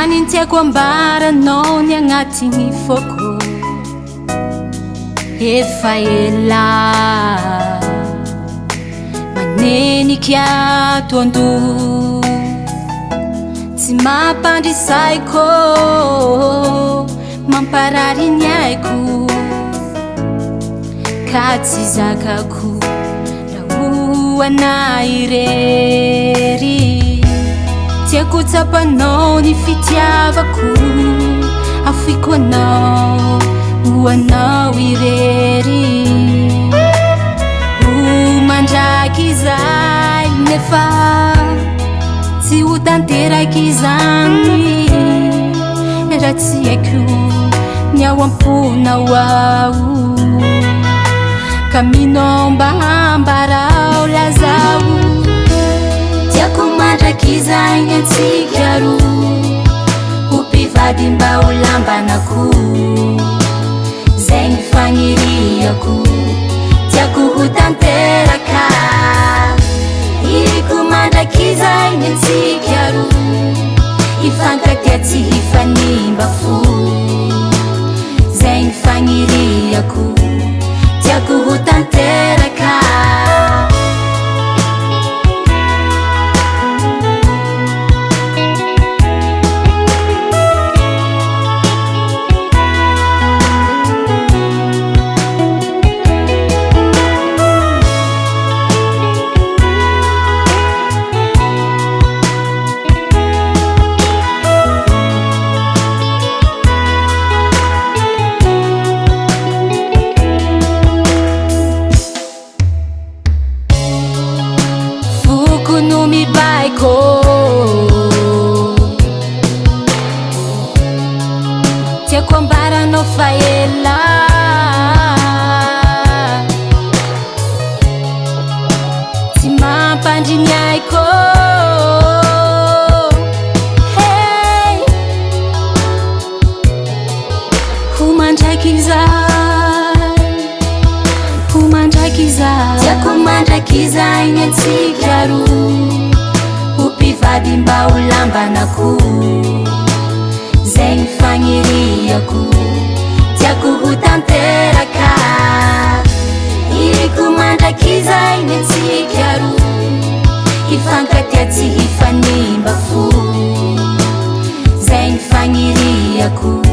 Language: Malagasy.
Zany tiako ambaranao ny agnatiny foko efa ela maneniky ato ando tsy mampandrisaiko mamparary ny aiko ka tsy zakako rahoana irery tiako tsapanao ny fitiavako afiko anao hoanao irery mandraky zay nefa tsy ho tanteraky zany raha tsy haiko ny ao amponao ao ka minao mba hambarao lazao tiako mandraky zay ny antsika roa ho mpivady mba ho lambanako zay ny fagniriako tiako ho tanteraka iriko mandraky zay ny antsika roa hifankatia tsy hifanimba fo zay ny fagniriako tiako ho tanteraka no mi baiko tiako ambaranao fa ela tsy mampandriny aiko hey ho mandraky zay ho mandraky zay tiako mandraky zay ny antsika roa ho mpivady mba ho lambanako zay ny fagniriako tiako ho tanteraka iriko mandraky zay ny antsika roa hifankatia tsy hifanimba fo zay ny fagniriako